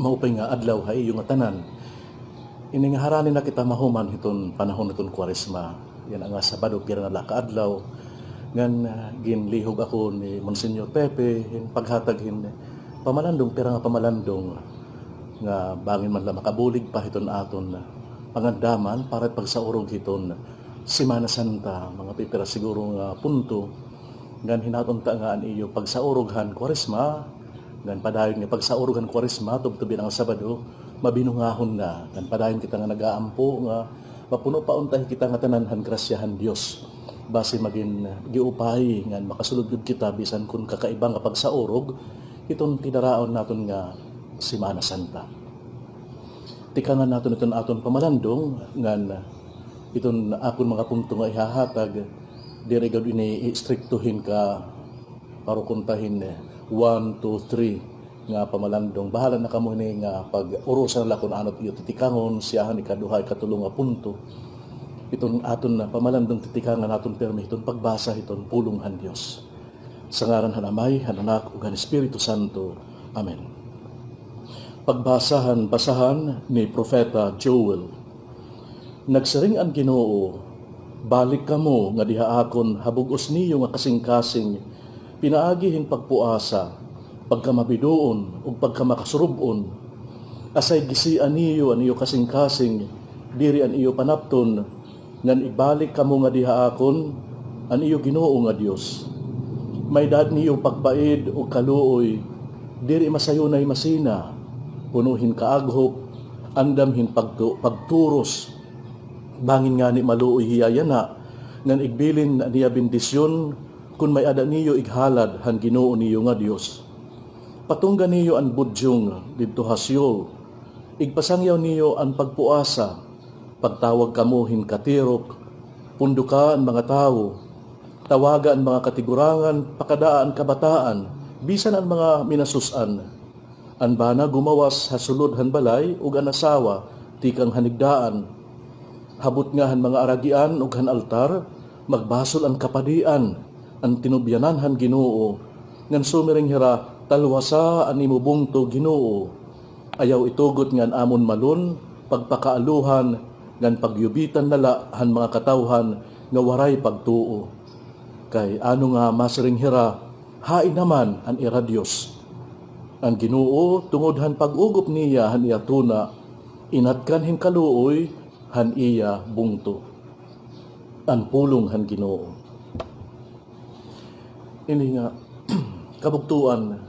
maupay nga adlaw hay yung tanan. Ini nga haranin na kita mahuman iton panahon iton Kwaresma. Yan ang Sabado pira na lakaadlaw. Ngan ginlihog ako ni Monsignor Pepe in paghatag hin pamalandong pira nga pamalandong nga bangin man la makabulig pa hiton aton pangandaman para pagsaurog hiton Semana Santa mga pipira siguro nga punto ngan hinaton ta nga an iyo pagsauroghan Kwaresma ngan padayon nga pagsauroghan Kwaresma tubtubi ang Sabado mabinungahon na ngan padayon kita nga nagaampo nga mapuno pa untay kita nga tananhan grasyahan Dios base magin giupay ngan makasulod gud kita bisan kun kakaibang nga pagsaurog iton tinaraon naton nga Semana Santa. Tikangan naton iton aton pamalandong ngan iton akon mga punto nga ihahatag dire gud ini istriktuhin ka para kuntahin 1, 2, 3 nga pamalandong bahala na kamo ni nga pag urusan la kun anot iyo titikangon siyahan ikaduha ikatulong nga punto iton aton na pamalandong titikangan naton permi iton pagbasa iton pulonghan Dios sa ngaran han Amay han Anak ug han Espiritu Santo. Amen. Basahan ni Propeta Joel. Nagsiring ang Ginoo, balik kamo nga diha akon habugos niyo nga kasing-kasing, pinaagihin pagpuasa, pagkamabidoon ug pagkamakasurubon. Asay gisian niyo an iyo kasing-kasing, diri an iyo panapton, ngan ibalik kamo nga diha akon, an iyo Ginoo nga Dios. May dad niyo pagpaid ug kaluoy, diri masayunay masina, punuhin kaaghop, andamhin pagturos, bangin nga ni maluoy hiyayana, ngan igbilin na niya bendisyon, kun may ada niyo ighalad han Ginoo niyo nga Dios. Patungga niyo ang budyong didto hasyo, igpasangyaw niyo ang pagpuasa, pagtawag kamo hin katirok, punduka ang mga tao, tawaga ang mga katigurangan, pakadaan kabataan, bisan ang mga minasusan, an bana gumawas hasulod han balay ug an asawa tikang hanigdaan, habot nga han mga aragian ug han altar, magbasol ang kapadian, ang tinubyanan han Ginoo, ngan sumiring hira talwasa an imo bungto Ginoo, ayaw itugot ngan amon malon, pagpakaaluhan, ngan pagyubitan nala han mga katawhan nga waray pagtuo. Kay ano nga masiring hira, hain naman ang ira Dios. Ang Ginoo tungod han pag-ugop niya han iya tuna, inatkan hin kaluoy han iya bungto. Ang pulong han Ginoo. Ini nga kabuktuan,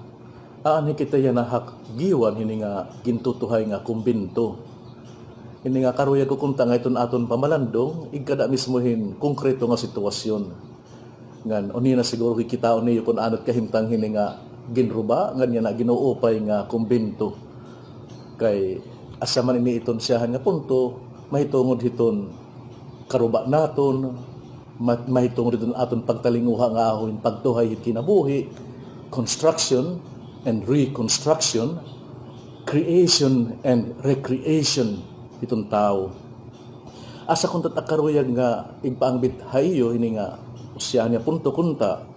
aan kita yan nahak giwan hini nga gintutuhay nga kumbinto. Ini nga karuya ko kunta nga iton aton pamalandong, igkada mismohin konkreto nga sitwasyon. Ngan unina siguro kikitaon niyo kung anot kahimtang hini nga ginruba ngan yan na ginuupay nga kumbinto kay asa man ini iton siyahan nga punto mahitungod hiton karuba naton mahitungod hiton aton pagtalinguha nga ahoin pagtuhay hit kinabuhi, construction and reconstruction, creation and recreation itong tao. Asa kung tatakkaruyag nga ipaangbit hayo hini nga siya niya punto kunta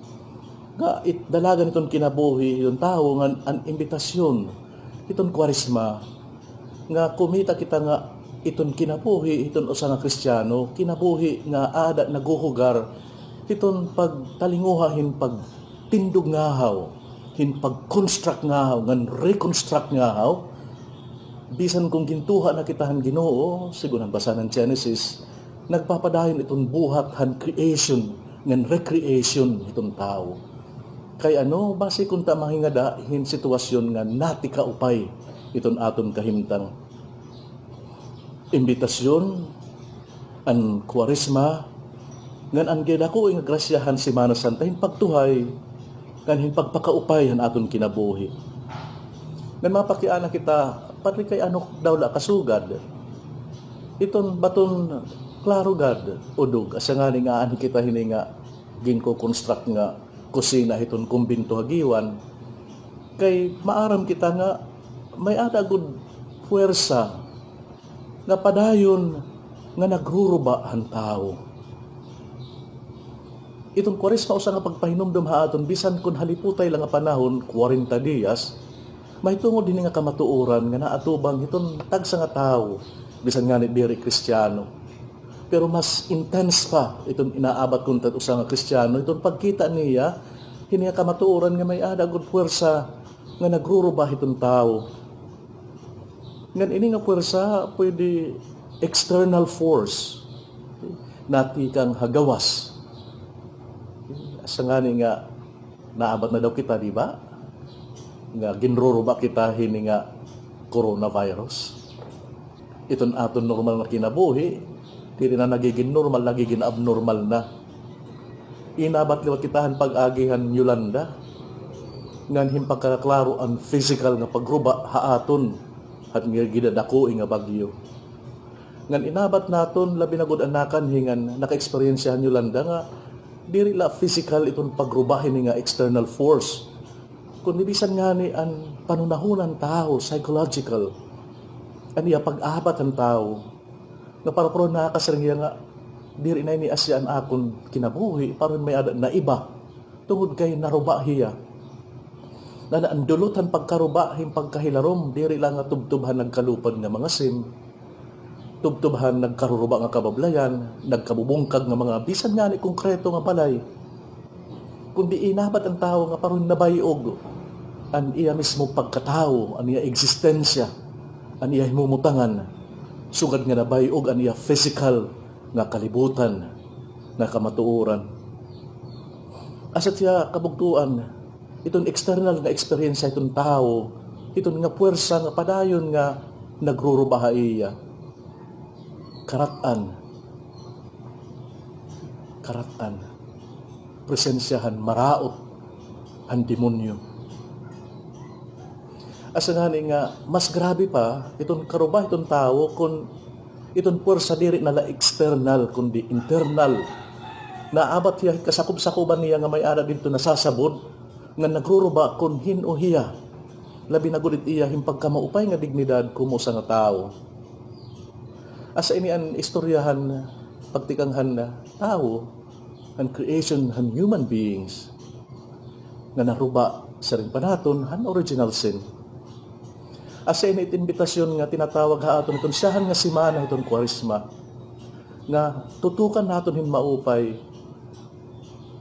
nga dalagan itong kinabuhi itong tao nga ang imbitasyon itong Kwaresma nga kumita kita nga itong kinabuhi itong usa nga Kristiyano kinabuhi nga ada naguhugar itong pagtalinguha hin pagtindog ngahaw hin pagconstruct ngahaw ngan reconstruct ngahaw bisan kung gintuha na kita han Ginoo siguro basa ng Genesis nagpapadayon itong buhat han creation ngan recreation itong tao. Kay ano, base kung tamahingada hin sitwasyon nga nati kaupay itong aton kahimtang. Imbitasyon, ang Kwaresma, ngan ang gidako nga grasyahan Semana Santa, hin pagtuhay, ngan hin pagpakaupay han aton kinabuhi. Ngan mapakiana kita, pati kay ano daw la kasugad, iton baton klaro gad udog asa nga ni nga kita hini nga ginko-construct nga kusina hiton kumbinto hagiwan kay maaram kita nga may ada gud puwersa nga padayon nga nagruruba han tao. Itong Kwaresma usa nga pagpahinumdum ha aton bisan kun haliputay lang nga panahon 40 días May tungod din nga kamatuoran nga naatubang iton tagsa nga tao bisan nga ni diri Kristiyano. Pero mas intense pa iton inaabat kun tat usa nga Kristiyano iton pagkita niya hini nga kamatuoran nga may ada gud puwersa nga nagrurubah iton tao. Ngan ini nga puwersa pwede external force nati kang hagawas. Asa nga ni nga naabat na daw kita, di ba? Nga ginruruba kita hini nga coronavirus. Iton aton normal na kinabuhi, dili na nagiging normal, nagiging abnormal na. Inabat liwa kitahan pag-agihan Yolanda, ngan himpagkaklaro ang physical nga pagruba haaton at nga gidadako nga bagyo. Ngan inabat naton labi na gud anakan hingan naka-experiensyahan Yolanda nga diri la physical itong pagrubahin nga external force. Kundi bisan nga ni ang panunahunan tao, psychological, aniya pag-abat ang tao, nga para pro nakasarangya nga, diri na ini asyan akon kinabuhi, para may ada na iba, tungod kay naruba hiya. Na naandulutan pagkaruba, him pagkahilarom, diri lang nga tubtubhan nagkalupad nga mga sim, tubtubhan nagkaruruba nga kabablayan, nagkabubungkag nga mga bisan nga ni konkreto nga balay. Kundi inabat ang tao nga paron nabayog ang iya mismo pagkatao, ang iya eksistensya, ang iya himumutangan, sugad nga nabayog ang iya physical nga kalibutan, nga kamatuoran. Asat siya kabugtuan, itong external nga experience itong tao, itong nga puwersa nga padayon nga nagrurubaha iya. Karatan, presensyahan, maraot, ang demonyo. Asa nga nga, mas grabe pa, itong karubah, itong tao, kung itong puwersa diri nala external, kundi internal. Naabat siya, kasakub-sakuban niya nga may ara dito nasasabod, nga nagruruba kung hin o hiya. Labi na gulit iya, himpagkamaupay nga dignidad kumusa nga tao. Asa ini ang istoryahan, pagtikanghan na tao, ang creation, ang human beings, nga naruba sa ring panaton, ang original sin. Asa ini invitasyon nga tinatawag haaton itong siyahan nga simana itong Kwaresma, nga tutukan naton hin maupay,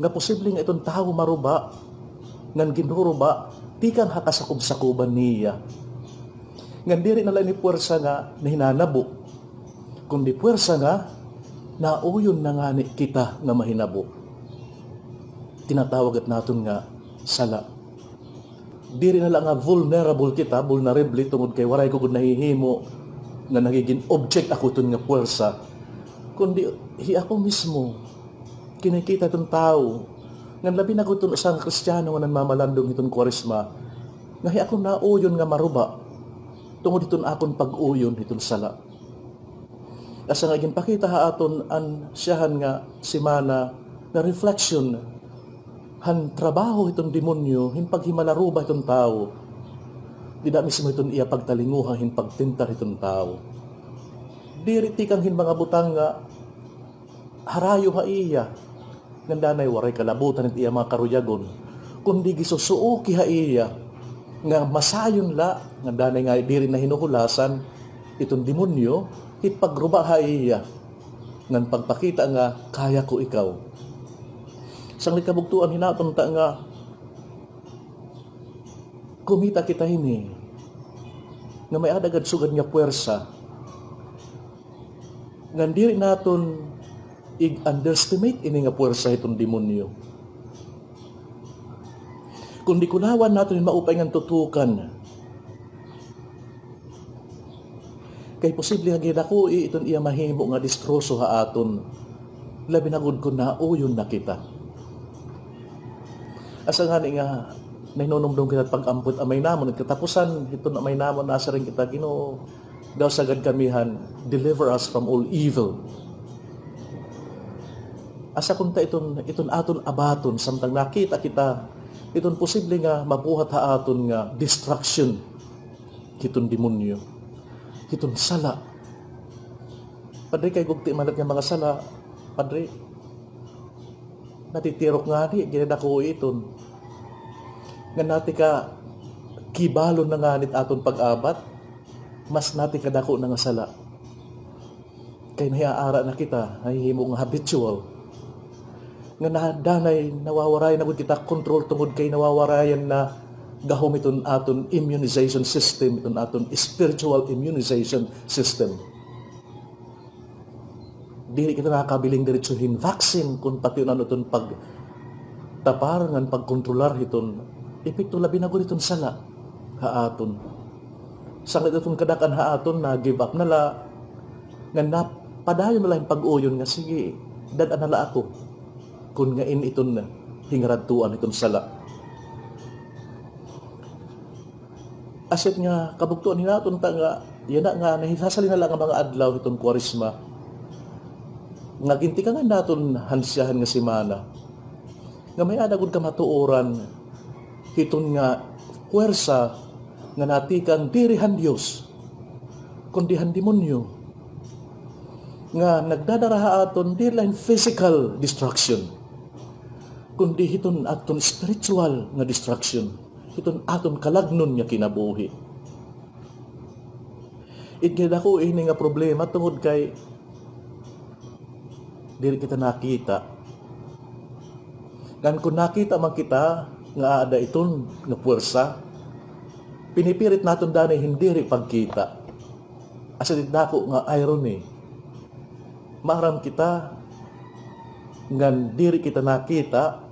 nga posibleng itong tao maruba, ngan ginruruba, di kang hakasakub-sakuban niya. Ngan diri na lang ni puwersa nga nahinanabo, kundi puwersa nga nauyon na nga ni kita nga mahinabo. Tinatawag at naton nga sala. Diri na lang nga vulnerable kita, vulnerable tungod kay waray ko kung nahihimo nga nagiging object ako itong nga puwersa. Kundi ako mismo, kinikita itong tao, nga labi na ko itong isang Kristiyano nga nagmamalandong itong Kwaresma, nga ako nauyon nga maruba, tungod itong akong pag-uyon itong sala. Asa nga ginpakita haaton ang siyahan nga simana na reflection han trabaho itong demonyo hin paghimalaruba itong tao. Di na mismo itong iya pagtalinguha hin pagtintar itong tao. Diri tikang hin mga butang nga harayo ha iya. Ngandanay waray kalabutan it iya mga karuyagon. Kundi gisusuoki ha iya nga masayon la ngandanay nga diri na hinuhulasan itong demonyo hit pagruba ha iya ngan pagpakita nga kaya ko ikaw. Sang likabugtuan hinaton ta nga kumita kita hini nga may adagad sugad nga puwersa ngan diri naton i-underestimate ini nga puwersa itong demonyo. Kundi kunawan naton maupay nga tutukan kay posible nga gidakoi iton iya mahimo nga distroso ha aton labi na gud kun nauyon na kita. Asa nga ni nga nahinunumdum kita pag-amput amay namon at katapusan ito na amay namon nasa rin kita Ginoo daw sagad kamihan deliver us from all evil. Asa kunta iton aton abaton samtang nakita kita iton posible nga mabuhat ha aton nga distraction kiton demonyo kiton sala. Padre kay gugti malat nga mga sala, padre natitirok nga di ginadako iton nga nati ka Kibalon na nganit aton pag-abat, mas natin kadako na nga sala. Kay nahiaara na kita, nahihimo nga habitual. Nga nadanay, nawawaray na kita control tungod kay nawawarayan na gahom iton aton immunization system, iton aton spiritual immunization system. Dili kita nakabiling diretsuhin vaccine kung pati ano iton pagtapar ngan pagkontrolar iton epekto labi na iton sala haaton. Sanglit iton kadakan haaton na give up na la nga napadayon na lang pag-uyon nga sige, dadan na la ako kung nga iton hingaradtuan iton sala. Asit nga kabugtuan hinaton ta nga yana nga nahisasalin na lang ang mga adlaw itong Kwaresma. Nga ginti ka nga naton hansyahan nga semana. Nga may adagod ka matuoran hiton nga puwersa nga natikang dirihan Dios kundihan demonyo. Nga nagdadaraha aton di lang physical destruction kundi hiton aton spiritual nga destruction. Iton aton kalagnon nga kinabuhi. Itgid ako ini nga problema tungod kay dili kita nakita. Kan kung nakita man kita nga ada iton nga puwersa, pinipirit naton danay hindi ri pagkita. Asa dako nga irony. Maram kita ngan diri kita nakita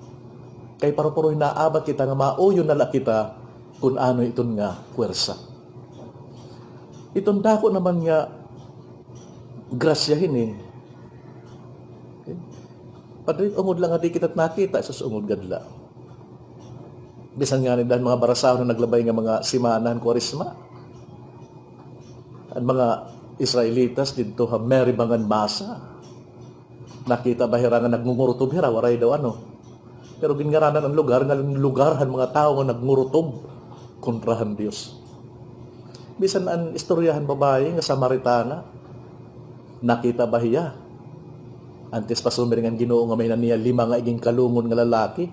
kay paru-paruhin naabat kita nga mauyon na kita kung ano iton nga puwersa. Iton dako naman nga grasyahin Okay? Padrit ungod lang nga di kita nakita sa ungod gadla. Bisan nga ni dahil mga barasaw na naglabay nga mga simanan Kwaresma. Ang mga Israelitas dito ha meribangan masa. Nakita bahira nga nagmumurutob hira waray daw ano. Pero gingaranan ang lugar, nga lugarhan mga tao nga nagmurutob kontrahan Dios. Bisan ang istoryahan babae nga Samaritana, nakita ba hiya? Antes pa sumiringan Ginoo nga may naniya 5 nga iging kalungon nga lalaki,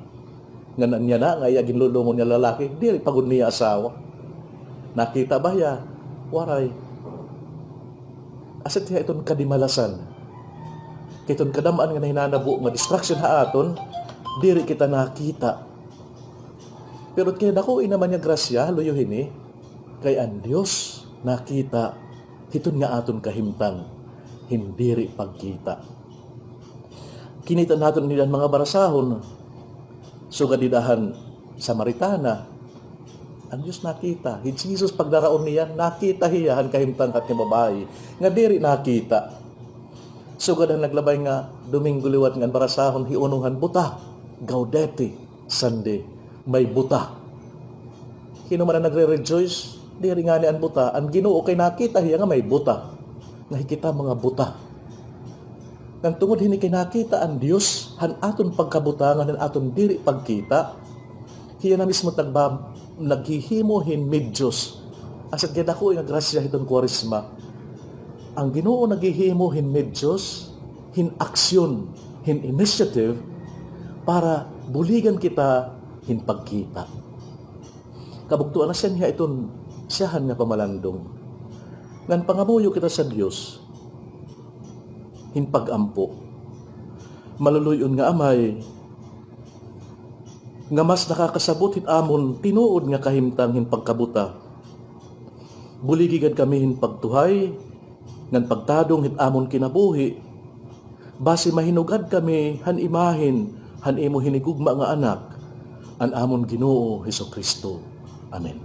nga niya na nga iging lulungon nga lalaki, dili pagod niya asawa. Nakita ba hiya? Waray. Asit hiya iton kadimalasan. Kiton kadamaan nga hinanabo nga distraction haaton, diri kita nakita. Pero kaya dako naman niya grasya, luyuhin kay ang Diyos nakita, hiton nga aton kahimtang, hindi ri pagkita. Kinita naton nilang mga barasahon, sugadidahan Samaritana, ang Diyos nakita. Jesus pagdaraon niya, nakita hiyahan kahimtang kat ni babae, nga diri nakita. Sugadahan naglabay nga, Domingo liwat nga barasahon, hiunungan buta, Gaudete, Sunday, may buta. Sino man na nagre-rejoice, di rin nga ni ang buta. Ang Ginoo kay nakita hiya nga may buta. Nakikita mga buta. Nang tungod hini kay nakita ang Dios, han aton pagkabutangan, han aton diri pagkita, hiya na mismo naghihimo medyos. Asat kaya dako nga grasya hiton Kwaresma. Ang Ginoo naghihimo medyos, hin aksyon, hin initiative, para buligan kita hin pagkita. Kabugtuan na siya iton siyahan nga pamalandong. Ngan pangamuyo kita sa Dios hin pagampo. Maluluyon nga amay nga mas nakakasabot hin amon tinuod nga kahimtang hin pagkabuta. Buligigan kami hin pagtuhay ngan pagtadong hin amon kinabuhi. Base mahinugad kami han imahin han imo hinigugma nga anak, an amon Ginoo Hesukristo. Amen.